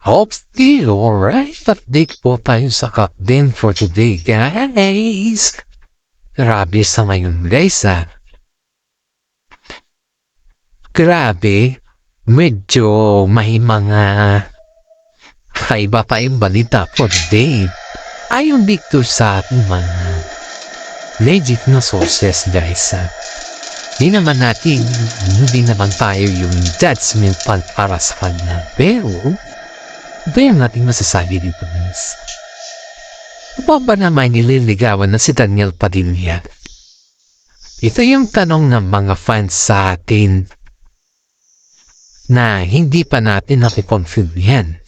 Hopefully, alright. Update po tayo sa cup din for today, guys. Grabe sa ngayon, guys, Grabe. Medyo may mga kaiba tayong balita for today. Ayon dito sa ating mga legit na sources, guys, Hindi naman tayo yung judgment para sa kanya. Pero, ito yung nating masasabi dito, guys. Ano ba naman nililigawan na si Daniel Padilla? Ito yung tanong ng mga fans sa atin na hindi pa natin nakikonfirm yan.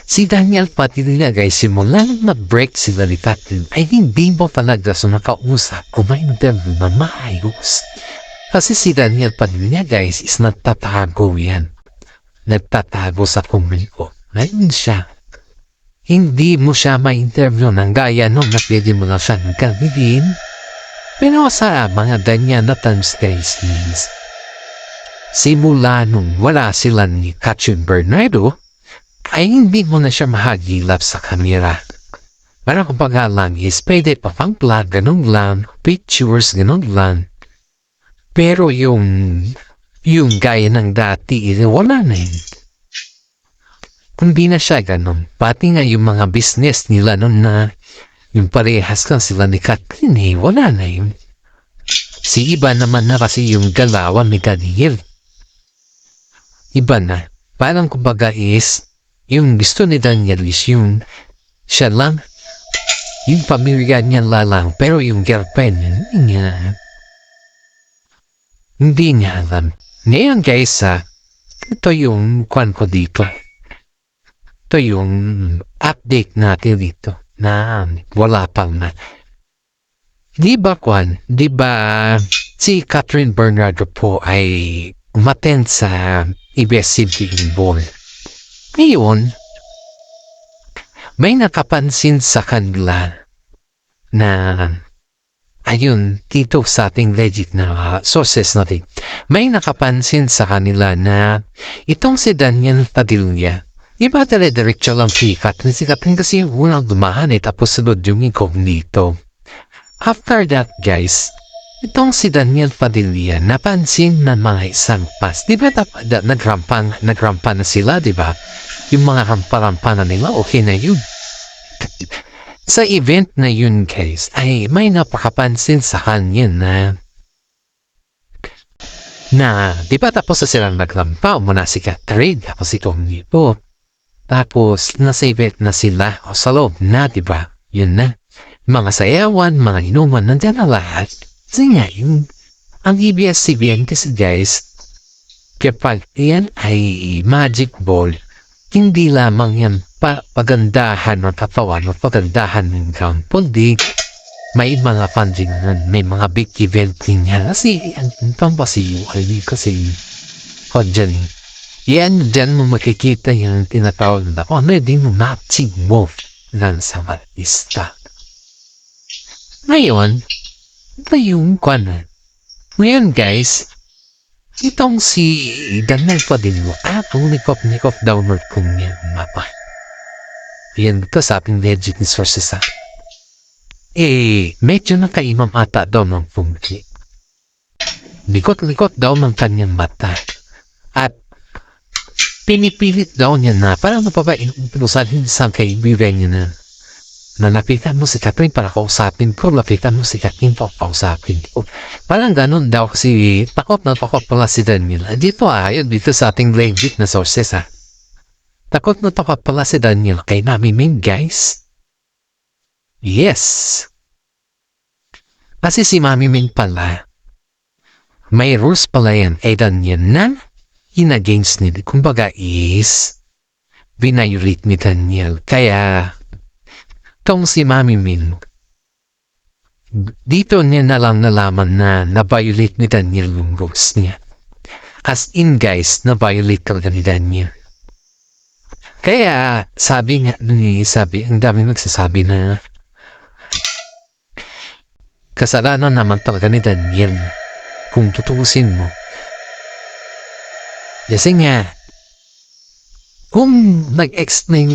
Si Daniel Padilla, guys, simula nang mag-break sila ni Kathleen ay hindi mo talaga nakausap kung may interview na maayos. Kasi si Daniel Padilla, guys, is nagtatago yan. Nagtatago sa komento. Ngayon siya. Hindi mo siya ma-interview ng gaya nung na pwede mo na siya nagkabihin. Pero sa mga ganyan na times, guys, simula nung wala sila ni Katrin Bernardo, ay hindi mo na siya mahagilap sa kamera. Parang kumbaga lang is pwede pa pang vlog, ganun lang, pictures, ganun lang. Pero yung gaya ng dati, wala na yun. Hindi na siya ganun. Pati nga yung mga business nila nun na yung parehas lang sila ni Kathleen, wala na yun. Si iba naman na kasi yung galawan ni Daniel. Iba na. Parang kumbaga is, yung gusto ni Daniel is yung siya lang, yung pamilya niya lang, pero yung girlfriend, hindi niya alam. Ngayon, guys, ito yung kwan ko dito. Ito yung update natin dito na wala pang na. Di ba si Katrin Bernardo po ay umattend sa ABS-CBN Ball. Ngayon, may nakapansin sa kanila na ayun, dito sa ating legit na sources natin, may nakapansin sa kanila na itong si Daniel Padilla, iba diretso lang si Katrin kasi yung unang dumahan tapos sunod yung incognito. After that, guys, itong si Daniel Padilla napansin ng mga isang pas. Di ba nagrampan na sila, di ba? Yung mga rampa-rampa na nila, okay na yun. Sa event na yun, guys, ay may napakapansin sa kanya na di ba tapos na silang nagrampa, muna si Catherine, tapos si Tomnipo. Tapos, nasa event na sila, o sa loob na, di ba? Yun na. Mga sayawan, mga inuman, nandiyan na lahat. Kasi nga, ang ABS-CBN kasi, guys, kapag yan ay magic ball, hindi lamang yan pagandahan o katawan o pagandahan ng ground, kundi may mga funding na may mga big event din yan. Kasi, ang pasiyo, kasi, yan, dyan mo makikita yung tinatawag na ano din mo matching move lang sa artista. Ngayon, ito yung kwanan. Ngayon, guys, itong si Daniel Padilla, nikop downward kung yan mapa. Yan ito sa ating legit sources medyo nakaimam ata daw ng pungki. Likot daw ng kanyang mata. At pinipilit daw niya na parang inuusahin sa kaibigan niya na lapitan mo si Catherine para kausapin ko, lapitan mo si Catherine para kausapin ko. Parang ganun daw kasi takot pala si Daniel. Dito dito sa ating legit na sources takot pala si Daniel kay Mami Ming, guys. Yes. Kasi si Mami Ming pala, may rules pala yan kay Daniel na in-against nila. Kumbaga is, binayulit ni Daniel. Kaya, itong si Mami Min, dito niya na lang nalaman na na-violate ni Daniel yung rules niya. As in, guys, na-violate talaga ni Daniel. Kaya, ang dami nagsasabi na kasalanan naman talaga ni Daniel kung tutuusin mo. Kasi nga, kung nag-explain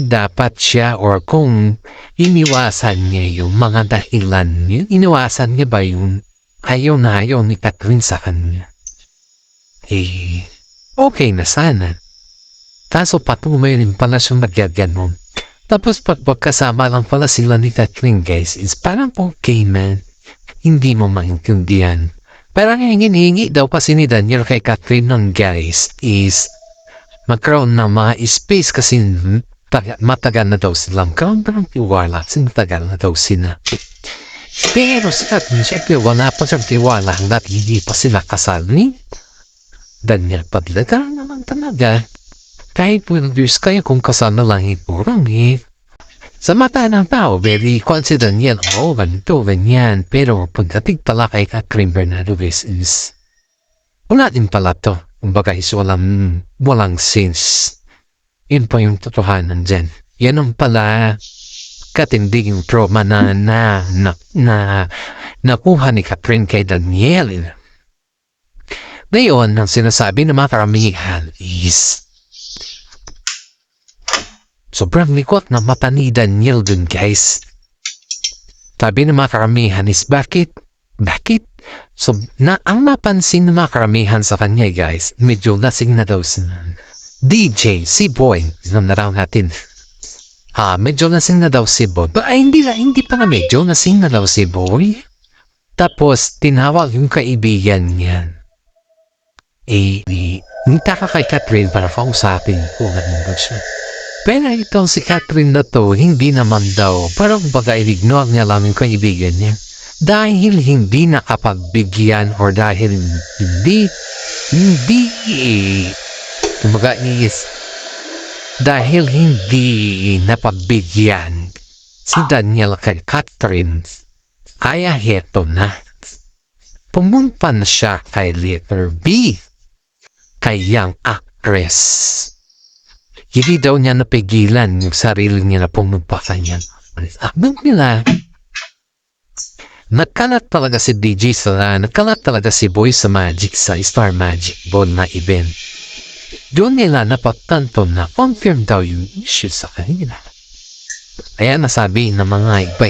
dapat siya or kung iniwasan niya yung mga dahilan niya, iniwasan niya ba yung ayaw na ayaw ni Catherine sa kanya? Eh, okay na sana. Kaso patuloy rin pala siyang nagyaganon. Tapos pag magkasama lang pala sila ni Catherine, guys, is parang okay man. Hindi mo maintindihan. Parang hingin-hingi daw pa si ni Daniel kay Catherine ng guys is magkaroon ng mga space kasi matagal na daw silang karoon ng tiwala kasi matagal na daw sila. Pero si Catherine, syempre wala pa siyang tiwala hanggat hindi pa sila kasal ni Daniel Padlaga naman talaga. Kahit 12 years kayo kung kasal na lang iturang eh. Sa mata ng tao, very confident yan. Oo, ganito, ganyan. Pero pagdating pala kay Catherine Bernardoes is wala din pala to. Kumbaga is walang sense. Yun pa yung totohanan dyan. Yan ang pala katindig yung trauma na nakuha ni Catherine kay Daniel. Ngayon, ang sinasabi ng mga karamihan is sobrang likot na mata ni Daniel dun, guys. Sabi ng mga karamihan is bakit? So, ang napansin ng mga karamihan sa kanya, guys, medyo lasing na daw si DJ, si Boy. Inom na raw natin. Medyo lasing na daw si Boy. Hindi pa nga medyo lasing na daw si Boy. Tapos, tinawag yung kaibigan niya. Nitaka kay Catherine para kausapin kung ano siya. Pero itong si Catherine na to, hindi naman daw. Parang baga i-ignore niya lang yung kaibigan niya. Dahil hindi nakapagbigyan or dahil dahil hindi napagbigyan si Daniel kay Catherine, kaya heto na. Pumunta na siya kay letter B, kay young actress. Hindi daw niya napigilan yung sarili niya na pumunta kanya. Abang nila, nagkalat talaga si DJ nagkalat talaga si Boy sa Magic, sa Star Magic Ball na event. Doon nila napagtanto na confirm daw yung issue sa kanila. Kaya nasabi ng mga iba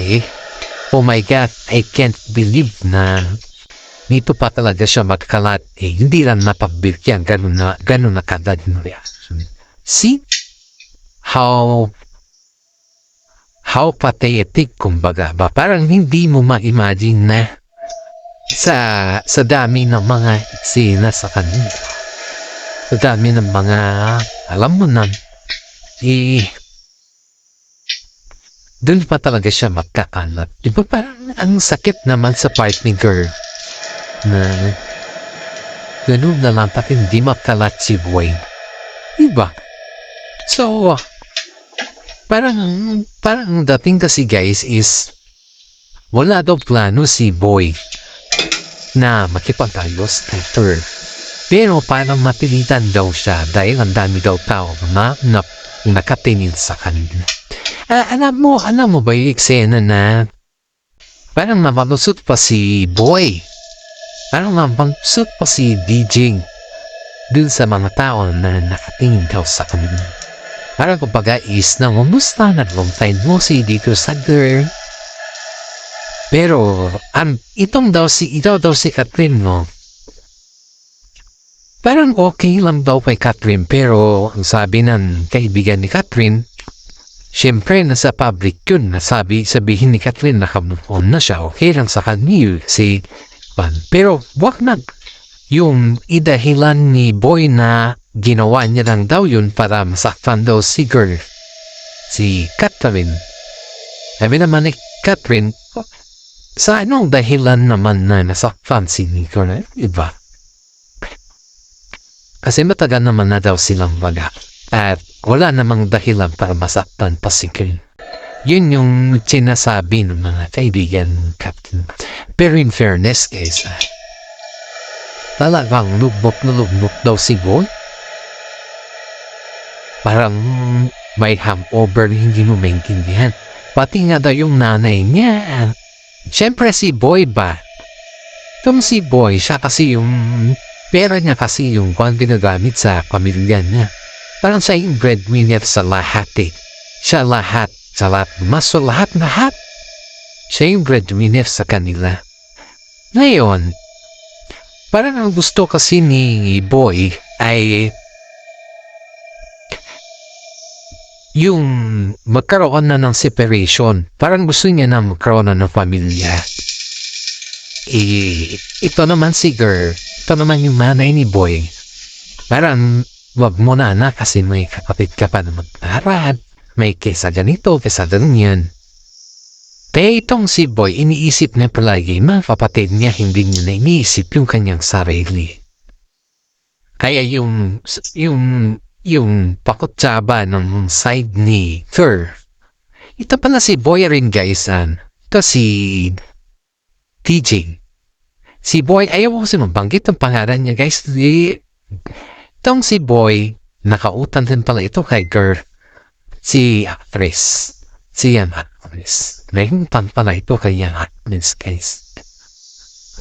oh my God, I can't believe na nito pa talaga siya magkalat. Hindi lang napabigyan, ganun na kadad yung reaction. See? How pathetic, kumbaga ba? Parang hindi mo ma-imagine na sa dami ng mga eksena sa kanila. Sa dami ng mga, alam mo na, dun pa talaga siya magkakalat. Diba parang ang sakit naman sa part ni girl na ganun na lang tapos hindi makalat si Boy. Diba? So, parang dating kasi guys is wala daw plano si Boy na makipag-ayos kay her. Pero parang mapilitan daw siya dahil ang dami daw tao na nakatingin sa kanila. Alam mo ba yung eksena na parang namalusot pa si Boy? Parang namalusot pa si DJ dun sa mga tao na nakatingin daw sa kanila. Parang kumbaga is na umusta na long time mo si dito sa girl. Pero ito daw si Catherine mo. Parang okay lang daw kay Catherine pero ang sabi ng kaibigan ni Catherine, syempre nasa public yun, sabihin ni Catherine na kamukon na siya, okay lang sa kanya si Van. Pero wag na yung idahilan ni Boy na ginawa niya lang daw yun para masaktan daw si girl, si Catherine. Sabi naman ni Catherine, sa anong dahilan naman na nasaktan si Nico na iba? Kasi matagal naman na daw silang baga at wala namang dahilan para masaktan pa si girl. Yun yung sinasabi ng mga kaibigan Captain. Pero in fairness guys, talagang lubok daw si Boy. Parang may hangover hindi mo maintindihan. Pati nga daw yung nanay niya. Siyempre si Boy ba? Itong si Boy, siya kasi yung pera niya kasi yung kung ginagamit sa pamilya niya. Parang siya yung breadwinner sa lahat eh. Siya lahat, sa lahat, mas sa lahat. Siya yung breadwinner sa kanila. Ngayon, parang ang gusto kasi ni Boy ay yung magkaroon na ng separation. Parang gusto niya na magkaroon na ng pamilya. Ito naman si girl. Ito naman yung manay ni Boy. Parang, wag mo na anak kasi may kapatid ka pa na mag-aral. May kesa ganito, kesa ganyan. Kaya itong si Boy, iniisip niya palagi, mga kapatid niya, hindi niya na iniisip yung kanyang sarili. Kaya yung pakutsaba ng side ni Thur. Ito pala si Boy rin guys. Ito si TJ. Si Boy, ayaw ko kasi mabanggit ang pangalan niya guys. Itong si Boy, nakautan din pala ito kay girl. Si actress. Si yan actress. Nahintan pala ito kay yan actress guys.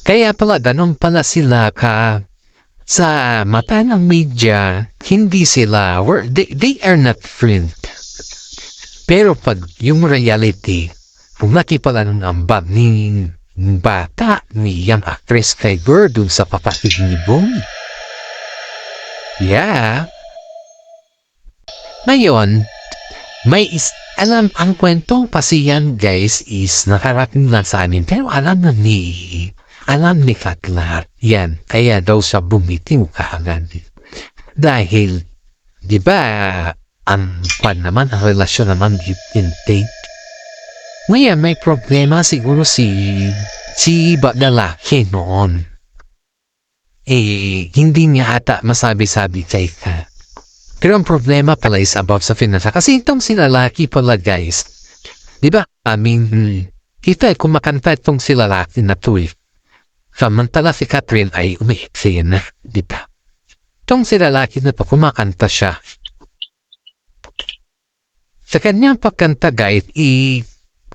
Kaya pala, ganun pala sila sa mata ng media, hindi sila, they are not friends. Pero pag yung reality, kung pala ng ambag ni bata ni young actress kay girl dun sa kapatid ni Boy. Yeah. Ngayon, alam, ang kwentong pasiyan guys is nakarating lang sa amin, pero alam ni Katla, yan, kaya daw siya bumitiw kaagad. Dahil, di ba, ang relasyon naman give and take. Ngayon, may problema siguro si lalaki noon. Hindi niya ata masabi-sabi kay ka. Pero ang problema pala is about sa finansa. Kasi itong si lalaki pala guys, di ba, kita kumakanta itong si lalaki na tuwi. Samantala si Catherine ay umiiksi na, di ba? Itong si lalaki na pa kumakanta siya. Sa kanyang pagkanta guys,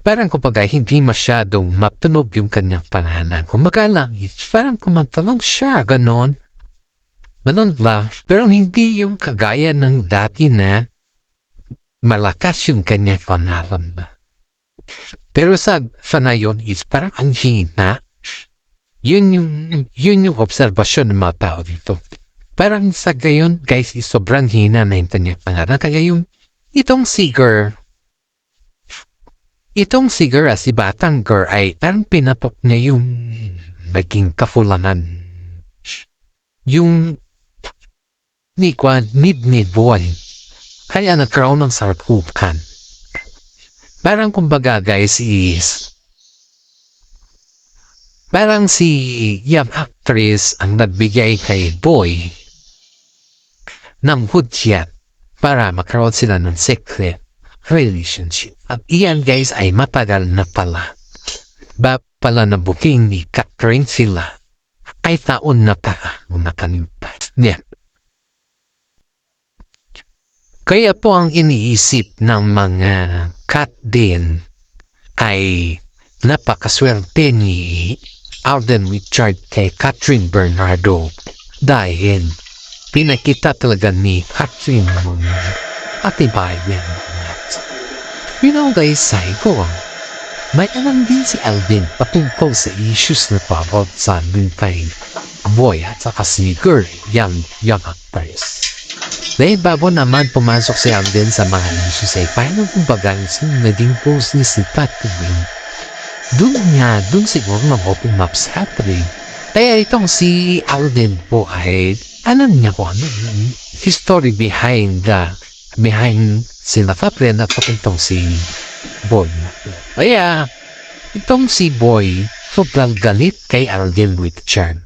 parang kumbaga hindi masyadong matunog yung kanyang pangalan. Kumbaga lang, parang kumanta lang siya, ganon. Ganon lang, pero hindi yung kagaya ng dati na malakas yung kanyang pangalan ba. Pero sa ngayon is parang ang hina. Yun yung obserbasyon ng mga tao dito. Parang sa gayon, guys, is sobrang hina na yung kanyang pangalan. Kaya itong si si batang girl ay parang pinatok niya yung naging kafulanan. Yung mid-boy. Kaya nagkaroon ng sarkupan. Parang kumbaga guys is parang si young actress ang nagbigay kay Boy ng hudyat para magkaroon sila ng secret relationship. At iyan guys ay matagal na pala. Pala na booking ni Catherine sila ay taon na pa nakalipas. Yeah. Kaya po ang iniisip ng mga cat din ay napakaswerte ni Alden Richard kay Catherine Bernardo dahil pinakita talaga ni Catherine atibayan. You know guys, ko may alam din si Alden patungkol sa issues na pabot sa amin kay Boy at saka si girl, young actress. Dahil bago naman pumasok si Alden sa mga issues ay paano kumbaga naging post ni si Catherine. Doon siguro mag-open maps happening. Kaya itong si Alden po ay alam niya kung ano history behind sila Catherine at itong si Boy. Kaya itong si Boy sobrang galit kay Alden Richard.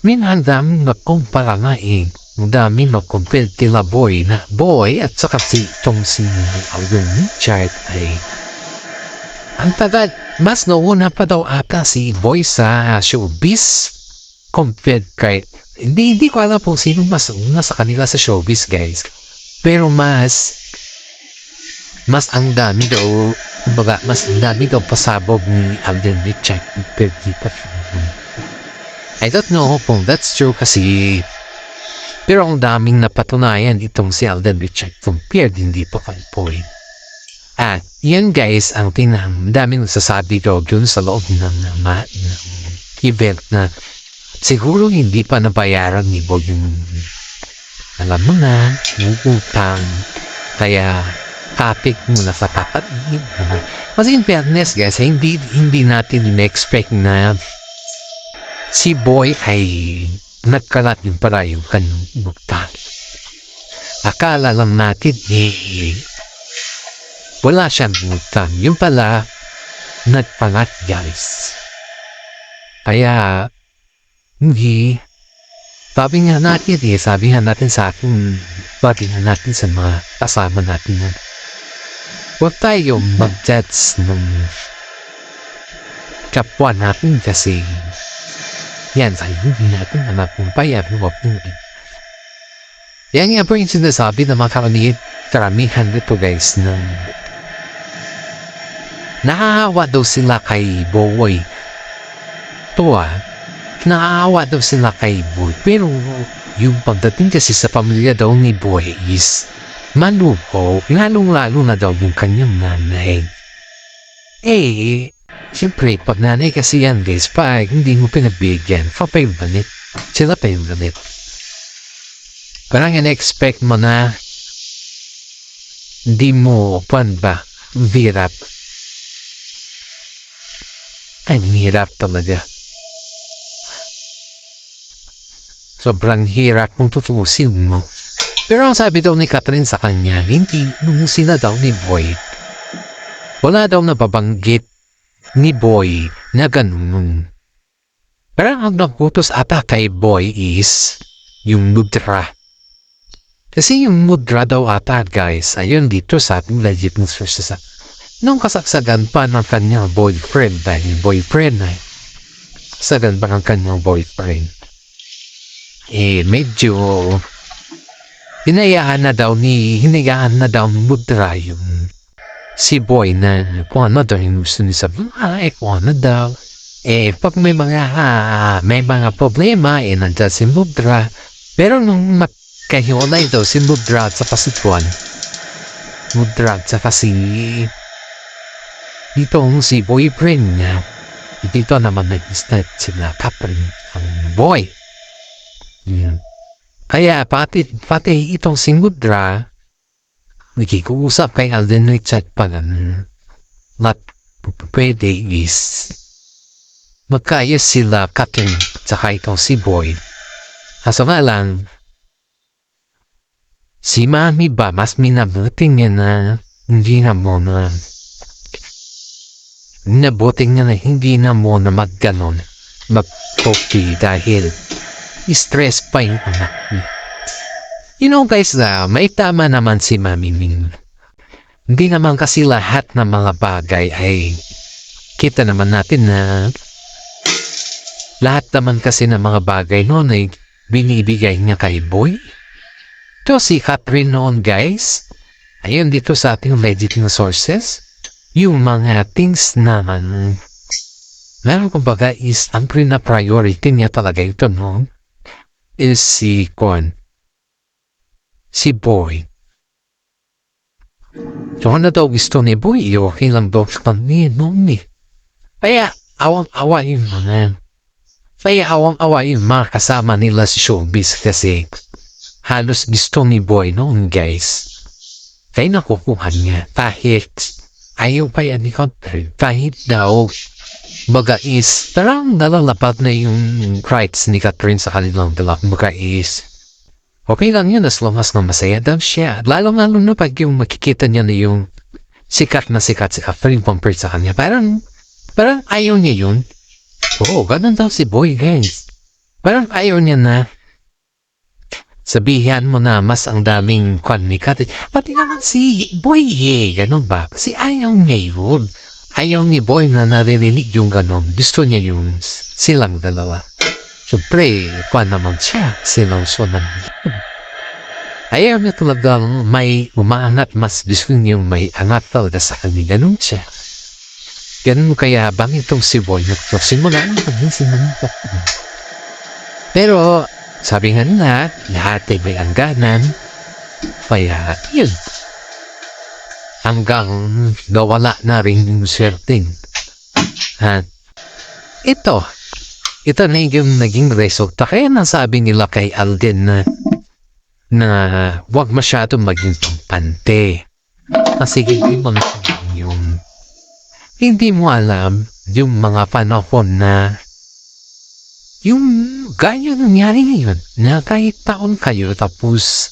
Minhandam nagkumpara nga ang dami mag-compare kila Boy at saka itong si Alden Richard ay ang tagal, mas nauna pa daw ata si Boy sa showbiz compared kay, hindi ko alam po sino mas una sa kanila sa showbiz guys. Pero mas ang dami daw, kumbaga, mas ang dami daw pasabog ni Alden Richard compared dito. I don't know kung that's true kasi Pero ang daming napatunayan itong si Alden Richard compared hindi pa kay Boy. At yan guys ang daming nasasabi ko dun sa loob ng event na siguro hindi pa nabayaran ni Boy yung alam mo na, utang. Kaya kapit muna sa kapatid. Kasi in fairness guys, hindi natin in-expect na si Boy ay nagkalat yung para yung kanyang utang. Akala lang natin wala siyang utang. Yung pala, nagpangat guys. Kaya, hindi. Sabi nga natin sa akin, sabi nga natin sa mga kasama natin na huwag tayo mag-judge ng kapwa natin kasi yan, sa hindi natin anak ng bayan, huwag hindi. Yan nga po yung sinasabi ng mga karamihan dito guys na nakakawa daw sila kay Boy. Nakakawa daw sila kay Boy. Pero yung pagdating kasi sa pamilya daw ni Boy is maluho, lalong-lalo na daw yung kanyang nanay. Siyempre, pag nanay kasi yan guys, pag hindi mo pinagbigyan, papayumanit. Sila payumanit. Parang in-expect mo na hindi mo, hirap. Ay, hirap talaga. Sobrang hirap kung tutusin mo. Pero ang sabi daw ni Catherine sa kanya, hindi nung sila daw ni Boy. Wala daw nababanggit ni Boy na ganun. Pero ang nagputos ata kay Boy is yung mudra. Kasi yung mudra daw ata guys, ayun dito sa ating legit ng sources. Nung kasagsagan pa ng kanyang boyfriend, dahil boyfriend ay sagan pa ng kanyang boyfriend. Medyo hinayaan na daw ni mudra yung si Boy na kung ano daw yung gusto niya sabihin, kung ano daw. Pag may mga problema, nandiyan si mudra. Pero nung magkahiwalay daw si mudra at saka si Juan, mudra at saka dito si boyfriend niya, dito naman nag-start sila Catherine ang Boy. Kaya pati itong si mudra nagkikuusap kay Alden Richard pa not pwede is magkaayos sila Catherine tsaka itong si Boy. Kaso nga lang si Mami ba mas minabuting niya na hindi na mo na hindi na mo na magganon mag-copy dahil stress pa yung anak niya. You know guys, may tama naman si Mami Ming. Hindi naman kasi lahat ng mga bagay ay kita naman natin na lahat naman kasi ng mga bagay noon ay binibigay niya kay Boy. Ito si Catherine noon guys. Ayun dito sa ating legit na sources. Yung mga things naman meron kumbaga is ang priority niya talaga ito noon is si Boy. So ano daw gusto ni Boy? Okay lang daw sa kanya noon eh. Kaya awang-awa yung mga kasama nila si Showbiz kasi halos gusto ni Boy noon guys. Kaya nakukuha niya kahit ayaw pa yan ni Catherine. Kahit daw baga is parang nalalapat na yung rights ni Catherine sa kanilang dalawa. Baga is okay lang yun as long as na masaya daw siya. Lalo-lalo na pag yung makikita niya na yung sikat si Catherine compared sa kanya. Parang ayaw niya yun. Oo, ganun daw si Boy guys. Parang ayaw niya na sabihan mo na mas ang daming kwan ni Catherine. Pati naman si Boy ganun ba? Kasi ayaw niya yun. Ayaw ni Boy na naririnig yung ganun. Gusto niya yung silang dalawa. Siyempre, kwan naman siya. Silang sunan. Ayaw niya talagang may umaangat. Mas gusto niya yung may angat talaga sa kanila. Ganun siya. Ganun kaya bang itong si Boy nagsimula. Pero Sabi nga nila, lahat ay may hangganan. Kaya, yun. Hanggang nawala na rin yung swerting. At ito na yung naging resulta. Kaya nasabi nila kay Alden na wag masyadong maging pampante. Kasi hindi mo alam yung mga panahon na yung gaya nangyari ngayon na kahit taon kayo tapos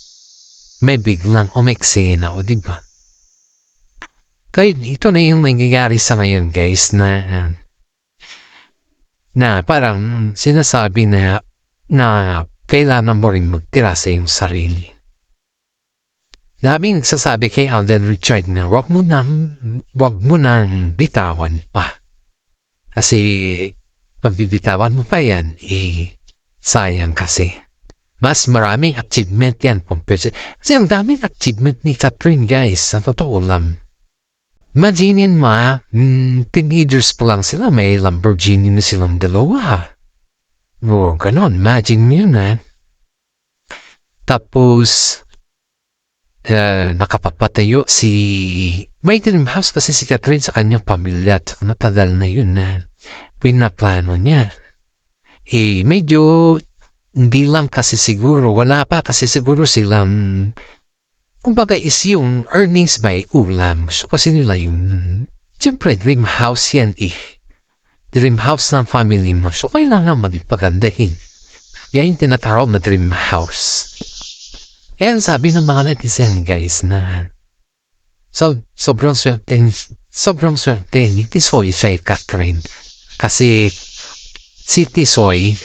may biglang umeksena o diba? Kaya ito na yung nangyayari sa ngayon guys na parang sinasabi na kailangan mo rin magtira sa iyong sarili. Daming nagsasabi kay Alden Richard na wag mo nang bitawan pa. Kasi pag bibitawan mo pa yan, sayang kasi. Mas maraming achievement yan compared kasi ang daming achievement ni Catherine guys, sa totoo lang. Imaginin mo, teenagers pa lang sila, may Lamborghini na silang dalawa. O, ganon, imagine mo yun Tapos, nakapapatayo may dream house kasi si Catherine sa kanyang pamilya at matagal na yun na pinaplano niya. Medyo hindi lang kasi siguro, wala pa kasi siguro silang kumbaga is yung earnings by ulam. So kasi nila yung siyempre dream house yan dream house ng family mo. So kailangan magpagandahin. Yan yung tinatawag na dream house. Kaya sabi ng mga netizen guys na sobrang swerte ni Tisoy sa Catherine. Kasi si Tisoy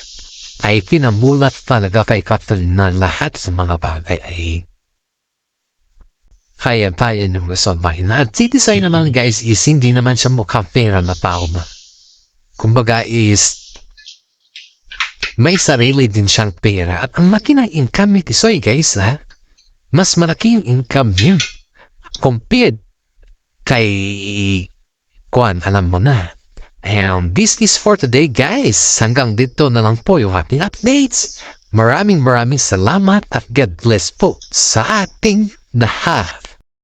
ay pinamulat talaga kay Catherine na lahat sa mga bagay ay kaya ng masabay na. At si Tisoy naman guys is hindi naman siya mukhang pera na tao na. Kumbaga is may sarili din siyang pera at ang laki ng income ni Tisoy guys mas malaki yung income niya compared kay Kwan, alam mo na. And this is for today guys. Hanggang dito na lang po yung ating updates. Maraming salamat at God bless po sa ating lahat.